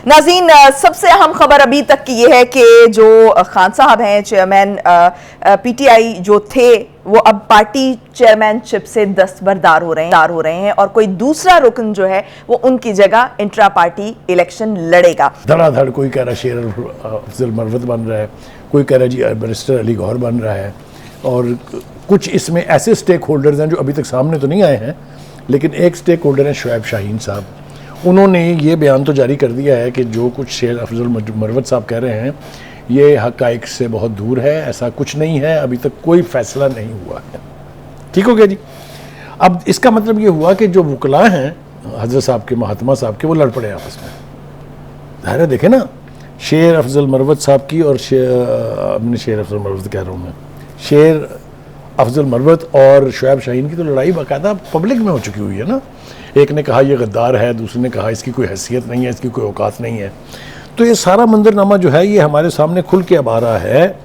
नाज़रीन, सबसे अहम खबर अभी तक की ये है कि जो खान साहब हैं चेयरमैन पीटीआई जो थे, वो अब पार्टी चेयरमैनशिप से दस्तबरदार हो रहे हैं और कोई दूसरा रुकन जो है वो उनकी जगह इंट्रा पार्टी इलेक्शन लड़ेगा। धड़ाधड़ कोई कह रहा है शेर अफजल मरवत बन रहा है, कोई कह रहा है जी बैरिस्टर अली गौहर बन रहा है, और कुछ इसमें ऐसे स्टेक होल्डर्स हैं जो अभी तक सामने तो नहीं आए हैं, लेकिन एक स्टेक होल्डर है शुएब शाहीन साहब। उन्होंने ये बयान तो जारी कर दिया है कि जो कुछ शेर अफजल मरवत साहब कह रहे हैं ये हक़ाइक़ से बहुत दूर है, ऐसा कुछ नहीं है, अभी तक कोई फैसला नहीं हुआ है। ठीक हो गया जी। अब इसका मतलब ये हुआ कि जो वकला हैं हज़रत साहब के, महात्मा साहब के, वो लड़ पड़े आपस में। ज़ाहिर है, देखे ना, शेर अफजल मरवत साहब की और शेर अफजल मरवत कह रहा हूँ मैं, शेर अफजल मरवत और शुएब शाहीन की तो लड़ाई बाकायदा पब्लिक में हो चुकी हुई है ना। एक ने कहा ये गद्दार है, दूसरे ने कहा इसकी कोई हैसियत नहीं है, इसकी कोई औकात नहीं है। तो ये सारा मंजरनामा जो है ये हमारे सामने खुल के अब आ रहा है।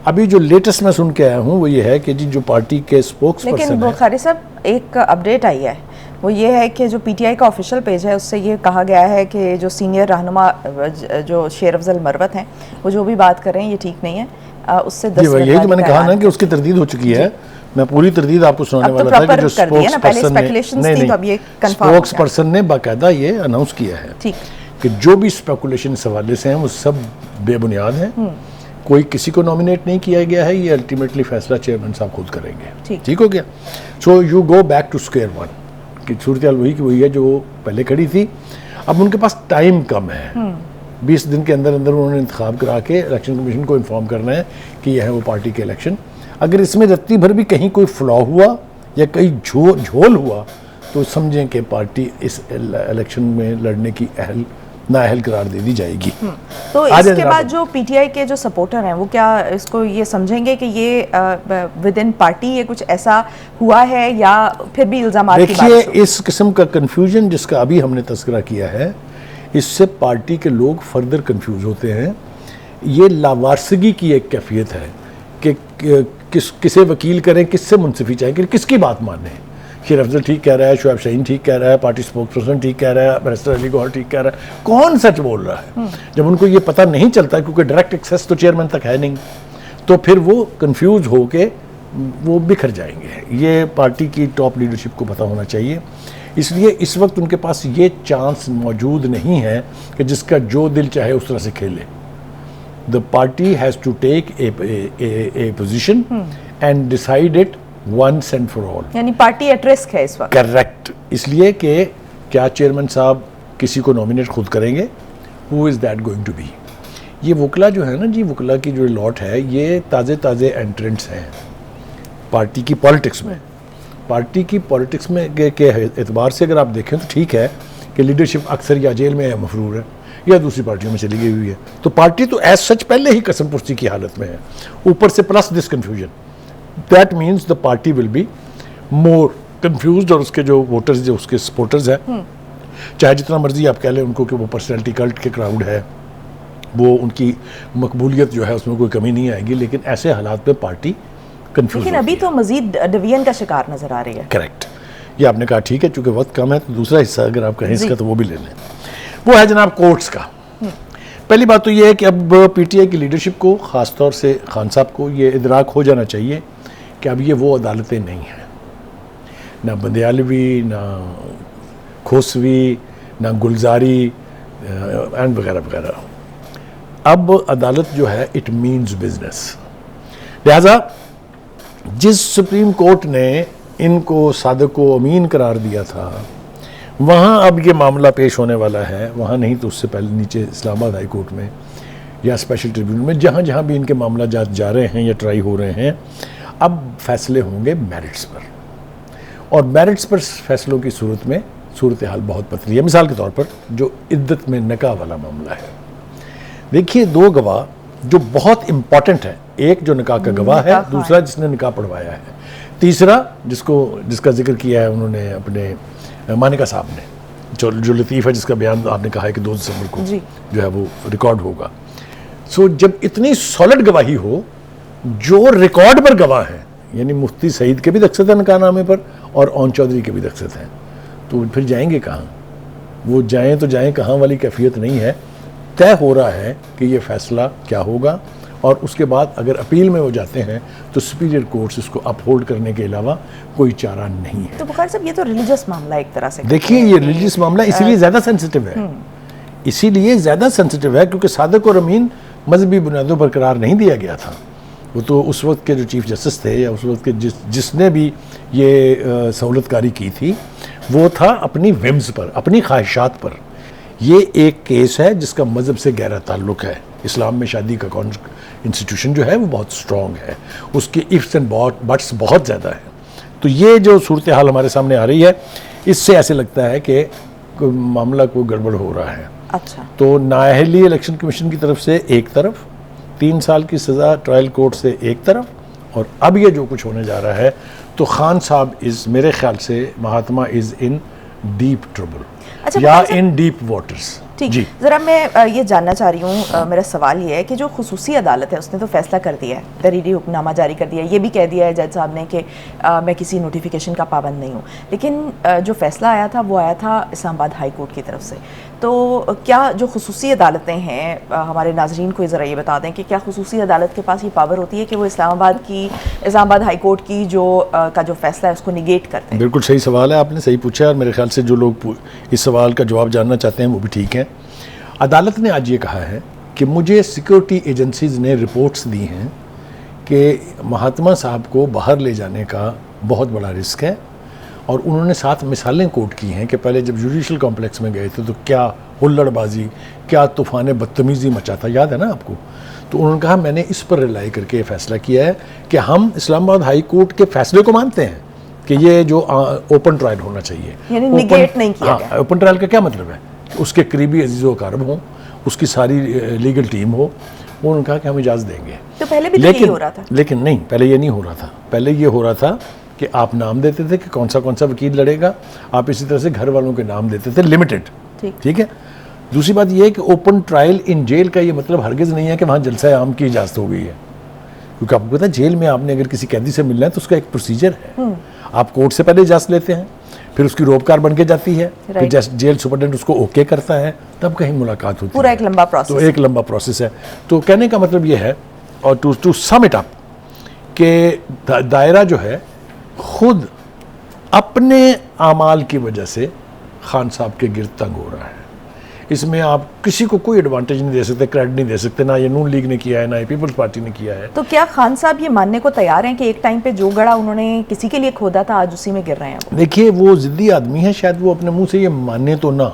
अभी जो लेटेस्ट मैं सुन के आया हूँ वो ये है कि जी जो पार्टी के स्पोक्स पर्सन है, लेकिन बुखारी साहब एक अपडेट आई है, वो ये है कि जो पीटीआई का ऑफिशियल पेज है उससे ये कहा गया है कि जो सीनियर रहनुमा जो शेर अफजल मरवत हैं वो जो भी बात कर रहे हैं ये ठीक नहीं है। उससे यही तो मैंने कहा ना कि उसकी तरदीद हो चुकी है। मैं पूरी तरदीद आपको सुनाने वाला था कि जो स्पोक्स पर्सन ने बाकायदा ये अनाउंस किया है कि जो भी स्पेकुलेशन इस हवाले से हैं वो सब बेबुनियाद हैं। कोई किसी को नॉमिनेट नहीं किया गया है, ये अल्टीमेटली फैसला चेयरमैन साहब खुद करेंगे। ठीक हो गया। So you go back to square one कि सूरत हाल वही की वही है जो पहले खड़ी थी। अब उनके पास टाइम कम है, 20 दिन के अंदर अंदर उन्होंने इंतखाब करा के इलेक्शन कमीशन को इन्फॉर्म करना है कि यह है वो पार्टी के इलेक्शन। अगर इसमें रत्ती भर भी कहीं कोई फ्लॉ हुआ या कहीं झोल हुआ तो समझें कि पार्टी इस इलेक्शन में लड़ने की नाअहल करार दे दी जाएगी। तो इसके बाद जो पीटीआई के जो सपोर्टर हैं वो क्या इसको ये समझेंगे कि ये विद इन पार्टी ये कुछ ऐसा हुआ है या फिर भी इल्जामात की बात? देखिए, इस किस्म का कन्फ्यूजन जिसका अभी हमने तस्करा किया है, इससे पार्टी के लोग फर्दर कंफ्यूज होते हैं। ये लावारसगी की एक कैफियत है कि किसे वकील करें, किससे मुंसिफी चाहें, कि किसकी बात माने। शेर अफजल ठीक कह रहा है, शुएब शाहीन ठीक कह रहा है, पार्टी स्पोक्स पर्सन ठीक कह रहा है, बैरिस्टर अली गौहर ठीक कह रहा है, कौन सच बोल रहा है? जब उनको ये पता नहीं चलता, क्योंकि डायरेक्ट एक्सेस तो चेयरमैन तक है नहीं, तो फिर वो कंफ्यूज होके वो बिखर जाएंगे। ये पार्टी की टॉप लीडरशिप को पता होना चाहिए। इसलिए इस वक्त उनके पास ये चांस मौजूद नहीं है कि जिसका जो दिल चाहे उस तरह से खेले। The party has to take a position and decide it once and for all. यानी पार्टी एट रिस्क है इस वक्त। करेक्ट। इसलिए कि क्या चेयरमैन साहब किसी को नॉमिनेट खुद करेंगे? Who is that going to be? ये वकला जो है ना जी, वकला की जो लॉट है ये ताज़े एंट्रेंट्स हैं पार्टी की पॉलिटिक्स में। पार्टी की पॉलिटिक्स में के एतबार से अगर आप देखें तो ठीक है कि लीडरशिप अक्सर या जेल में है, मफरूर है, या दूसरी पार्टियों में चली गई हुई है। तो पार्टी तो एज सच पहले ही कसम पुर्सी की हालत में है, ऊपर से plus this confusion. That means the party will be more confused, और उसके जो वोटर्स जो उसके सपोर्टर्स हैं, चाहे जितना मर्जी आप कह लें उनको कि वो पर्सनैलिटी कल्ट के क्राउड है, वो उनकी मकबूलियत जो है उसमें कोई कमी नहीं आएगी, लेकिन ऐसे हालात में पार्टी कंफ्यूज। लेकिन अभी तो मजीद डिवीजन का शिकार नजर आ रही है। करेक्ट। ये आपने कहा ठीक है, चूंकि वक्त कम है तो दूसरा हिस्सा अगर आप कहें इसका तो वो भी ले लें। वो है जनाब कोर्ट्स का। पहली बात तो ये है कि अब पीटीआई की लीडरशिप को, ख़ासतौर से खान साहब को, ये इदराक हो जाना चाहिए कि अब ये वो अदालतें नहीं हैं, ना बंदियालवी, ना खोसवी, ना गुलजारी एंड वगैरह वगैरह। अब अदालत जो है इट मीन्स बिजनेस। लिहाजा जिस सुप्रीम कोर्ट ने इनको सादिक को अमीन करार दिया था, वहाँ अब ये मामला पेश होने वाला है। वहाँ नहीं तो उससे पहले नीचे इस्लामाबाद हाई कोर्ट में या स्पेशल ट्रिब्यूनल में, जहाँ जहाँ भी इनके मामला जा रहे हैं या ट्राई हो रहे हैं, अब फैसले होंगे मेरिट्स पर। और मेरिट्स पर फैसलों की सूरत में सूरत हाल बहुत पतली है। मिसाल के तौर पर जो इद्दत में निकाह वाला मामला है, देखिए दो गवाह जो बहुत इंपॉर्टेंट है, एक जो निकाह का गवाह है, दूसरा जिसने निकाह पढ़वाया है, तीसरा जिसका जिक्र किया है उन्होंने अपने मानिका साहब ने, जो लतीफ़ है, जिसका बयान आपने कहा है कि 2 दिसंबर को जो है वो रिकॉर्ड होगा। सो जब इतनी सॉलिड गवाही हो, जो रिकॉर्ड पर गवाह है, यानी मुफ्ती सईद के भी दस्तखत है निकाहनामे पर और ओन चौधरी के भी दस्तखत हैं, तो फिर जाएंगे कहाँ? वो जाएं तो जाएं कहाँ वाली कैफियत नहीं है। तय हो रहा है कि ये फैसला क्या होगा, और उसके बाद अगर अपील में वो जाते हैं तो सुपीरियर कोर्ट्स इसको अपहोल्ड करने के अलावा कोई चारा नहीं है। तो बुखारी साहब, ये तो रिलीजियस मामला एक तरह से, देखिए ये रिलीजियस मामला इसीलिए ज़्यादा सेंसिटिव है, इसीलिए ज़्यादा सेंसिटिव है क्योंकि सादिक और अमीन मजहबी बुनियादों पर करार नहीं दिया गया था। वो तो उस वक्त के जो चीफ जस्टिस थे या उस वक्त के जिसने भी ये सहूलतकारी की थी वो था अपनी विम्स पर, अपनी ख्वाहिशात पर। ये एक केस है जिसका मज़हब से गहरा ताल्लुक़ है। इस्लाम में शादी का इंस्टीट्यूशन जो है वो बहुत स्ट्रॉन्ग है, उसके इफ्स एंड बट्स बहुत ज़्यादा है। तो ये जो सूरत हाल हमारे सामने आ रही है, इससे ऐसे लगता है कि मामला कोई गड़बड़ हो रहा है। अच्छा, तो नाअहली इलेक्शन कमीशन की तरफ से एक तरफ 3 साल की सज़ा ट्रायल कोर्ट से एक तरफ, और अब ये जो कुछ होने जा रहा है, तो खान साहब मेरे ख्याल से महात्मा इज़ इन डीप ट्रबल, अच्छा, या इन डीप वाटर्स। ठीक, ज़रा मैं ये जानना चाह रही हूँ, मेरा सवाल ये है कि जो खुसूसी अदालत है उसने तो फैसला कर दिया है, तहरीरी हुक्मनामा जारी कर दिया है, ये भी कह दिया है जज साहब ने कि मैं किसी नोटिफिकेशन का पाबंद नहीं हूँ, लेकिन जो फैसला आया था वो आया था इस्लामाबाद हाई कोर्ट की तरफ से। तो क्या जो खुसूसी अदालतें हैं, हमारे नाजरीन को ज़रा ये बता दें कि क्या खुसूसी अदालत के पास ये पावर होती है कि वो इस्लामाबाद हाई कोर्ट की का जो फैसला है उसको निगेट करते हैं? बिल्कुल सही सवाल है, आपने सही पूछा है, और मेरे ख्याल से जो लोग इस सवाल का जवाब जानना चाहते हैं वो भी ठीक है। अदालत ने आज ये कहा है कि मुझे सिक्योरिटी एजेंसीज़ ने रिपोर्ट्स दी हैं कि महात्मा साहब को बाहर ले जाने का बहुत बड़ा रिस्क है, और उन्होंने 7 मिसालें कोट की हैं कि पहले जब जुडिशल कॉम्प्लेक्स में गए थे तो क्या हुल्लड़बाजी, क्या तूफ़ान बदतमीज़ी मचा था, याद है ना आपको। तो उन्होंने कहा मैंने इस पर रिलाई करके ये फैसला किया है कि हम इस्लामाबाद हाई कोर्ट के फैसले को मानते हैं कि ये जो ओपन ट्रायल होना चाहिए, यानी निगेट नहीं किया गया। ओपन ट्रायल का क्या मतलब है? उसके करीबी अजीज़ो कारब हों, उसकी सारी लीगल टीम हो। उन्होंने कहा कि हम इजाज़त देंगे। तो पहले भी तो यही हो रहा था। लेकिन नहीं, पहले ये नहीं हो रहा था। पहले ये हो रहा था कि आप नाम देते थे कि कौन सा वकील लड़ेगा, आप इसी तरह से घर वालों के नाम देते थे, लिमिटेड। ठीक है। दूसरी बात यह है कि ओपन ट्रायल इन जेल का ये मतलब हरगिज़ नहीं है कि वहाँ जलसा आम की इजाज़त हो गई है, क्योंकि आपको पता है जेल में आपने अगर किसी कैदी से मिलना है तो उसका एक प्रोसीजर है। आप कोर्ट से पहले इजाज़त लेते हैं, फिर उसकी रोपकार बन के जाती है, फिर जेल सुपरडेंट उसको ओके करता है, तब कहीं मुलाकात होती है। पूरा एक लंबा प्रोसेस। तो एक लंबा प्रोसेस है। तो कहने का मतलब ये है, और टू सम इट अप, कि दायरा जो है खुद अपने आमाल की वजह से खान साहब के गिर्द तंग हो रहा है। इसमें आप किसी को कोई एडवांटेज नहीं दे सकते, क्रेडिट नहीं दे सकते, ना ये नून लीग ने किया है, ना ये पीपल्स पार्टी ने किया है। तो क्या खान साहब ये मानने को तैयार हैं कि एक टाइम पे जो गड़ा उन्होंने किसी के लिए खोदा था आज उसी में गिर रहे हैं? देखिए वो ज़िद्दी आदमी है, शायद वो अपने मुंह से ये माने तो ना,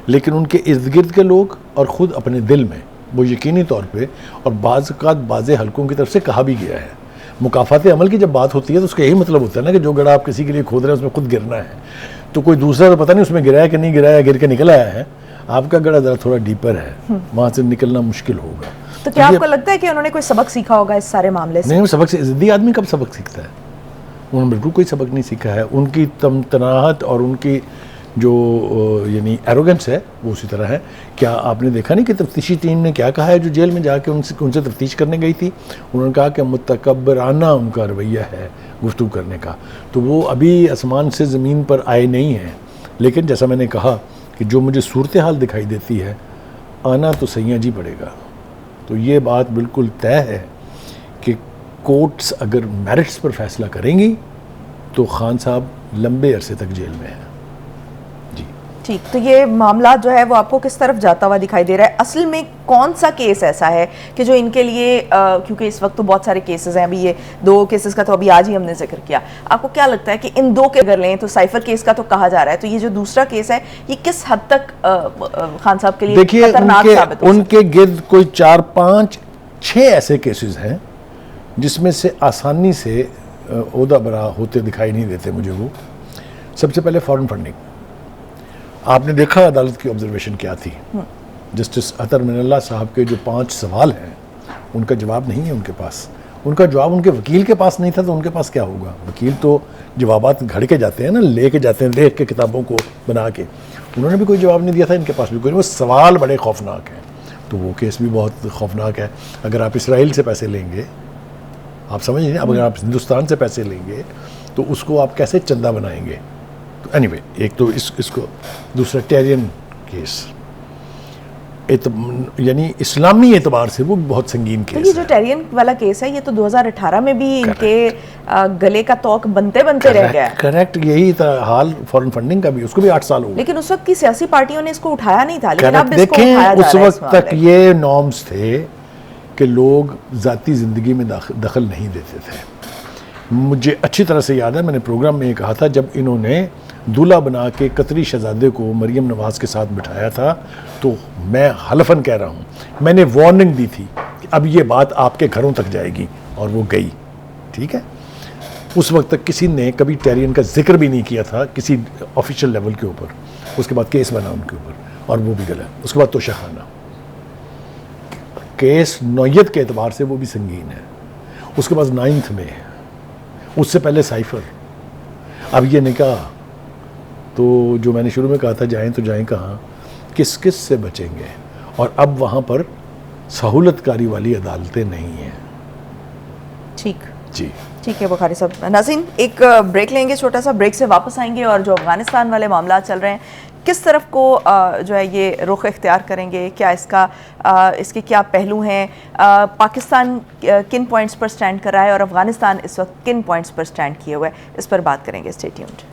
लेकिन उनके इर्द गिर्द के लोग और ख़ुद अपने दिल में वो यकीनी तौर पर, और बाज़ हल्कों की तरफ से कहा भी गया है, मुकाफ़ात अमल की जब बात होती है तो उसका यही मतलब होता है ना कि जो गड़ा आप किसी के लिए खोद रहे हैं उसमें खुद गिरना है। तो कोई दूसरा तो पता नहीं उसमें गिरा है कि नहीं गिरा है, गिर के निकल आया है। आपका गड़ा ज़रा थोड़ा डीपर है, वहाँ से निकलना मुश्किल होगा। तो क्या आपको लगता है कि उन्होंने कोई सबक सीखा होगा इस सारे मामले से? नहीं, वो सबक से ज़िद्दी आदमी कब सबक सीखता है? उन्होंने बिल्कुल कोई सबक नहीं सीखा है। उनकी तनाहत और उनकी जो यानी एरोगेंस है वो उसी तरह है। क्या आपने देखा नहीं कि तफ्तीशी टीम ने क्या कहा है जो जेल में जाके उनसे तफ्तीश करने गई थी? उन्होंने कहा कि मुतकब्बराना उनका रवैया है गुफ्तगू करने का। तो वो अभी आसमान से ज़मीन पर आए नहीं हैं, लेकिन जैसा मैंने कहा कि जो मुझे सूरत हाल दिखाई देती है, आना तो सैयां जी पड़ेगा। तो ये बात बिल्कुल तय है कि कोर्ट्स अगर मेरिट्स पर फैसला करेंगी तो खान साहब लंबे अरसे तक जेल में हैं। ठीक, तो ये मामला जो है वो आपको किस तरफ जाता हुआ दिखाई दे रहा है? असल में कौन सा केस ऐसा है कि जो इनके लिए, क्योंकि इस वक्त तो बहुत सारे केसेस हैं, अभी ये 2 केसेस का तो अभी आज ही हमने जिक्र किया, आपको क्या लगता है कि इन 2 के अगर लें तो साइफर केस का तो कहा जा रहा है, तो ये जो दूसरा केस है ये किस हद तक खान साहब के लिए खतरनाक साबित हो? उनके गिर्द कोई 4, 5, 6 ऐसे केसेस हैं जिसमें से आसानी से ओहदा बरा होते दिखाई नहीं देते मुझे। वो सबसे पहले फॉरेन फंडिंग, आपने देखा अदालत की ऑब्जर्वेशन क्या थी। जस्टिस अतर मिनल्ला साहब के जो 5 सवाल हैं उनका जवाब नहीं है उनके पास। उनका जवाब उनके वकील के पास नहीं था, तो उनके पास क्या होगा? वकील तो जवाबात घड़ के जाते हैं ना, लेके जाते हैं देख के किताबों को बना के। उन्होंने भी कोई जवाब नहीं दिया था, इनके पास भी कोई। वो सवाल बड़े खौफनाक हैं, तो वो केस भी बहुत खौफनाक है। अगर आप इसराइल से पैसे लेंगे, आप समझ लीजिए, अगर आप हिंदुस्तान से पैसे लेंगे तो उसको आप कैसे चंदा बनाएंगे? तो एनीवे, एक तो इसको, दूसरा टेरियन केस, यानी इस्लामी एतबार से वो बहुत संगीन तो केस ये जो टेरियन वाला केस है, ये तो 2018 में भी इनके गले का तौक बनते बनते रह गया है। करेक्ट, यही था हाल फॉरेन फंडिंग का भी, उसको भी 8 साल हो गए। लेकिन उस वक्त की सियासी पार्टियों ने इसको उठाया नहीं था, लेकिन अब इसको देखें उठाया जा उस रहा है वक्त इस तक मामले ये नॉर्म्स थे कि लोग ज़ाती ज़िंदगी में दखल नहीं देते थे। मुझे अच्छी तरह से याद है, मैंने प्रोग्राम में ये कहा था, जब इन्होंने दूल्हा बना के कतरी शहजादे को मरियम नवाज़ के साथ बिठाया था, तो मैं हलफन कह रहा हूँ, मैंने वार्निंग दी थी कि अब ये बात आपके घरों तक जाएगी, और वो गई। ठीक है, उस वक्त तक किसी ने कभी टेरियन का जिक्र भी नहीं किया था किसी ऑफिशियल लेवल के ऊपर। उसके बाद केस बना उनके ऊपर, और वो भी गलत। उसके बाद तोशाखाना केस नौयत के एतबार से वो भी संगीन है। उसके बाद 9th में, उससे पहले साइफर, अब ये निकाह, तो जो मैंने शुरू में कहा था जाएं तो जाएं कहाँ, किस किस से बचेंगे। और अब वहाँ पर सहूलतकारी वाली अदालतें नहीं हैं। ठीक जी ठीक है बुखारी साहब। नाज़रीन, एक ब्रेक लेंगे, छोटा सा ब्रेक से वापस आएंगे, और जो अफगानिस्तान वाले मामला चल रहे हैं, किस तरफ को जो है ये रुख इख्तियार करेंगे, क्या इसके क्या पहलू हैं, पाकिस्तान किन पॉइंट्स पर स्टैंड कर रहा है और अफगानिस्तान इस वक्त किन पॉइंट्स पर स्टैंड किए हुए है, इस पर बात करेंगे। Stay tuned.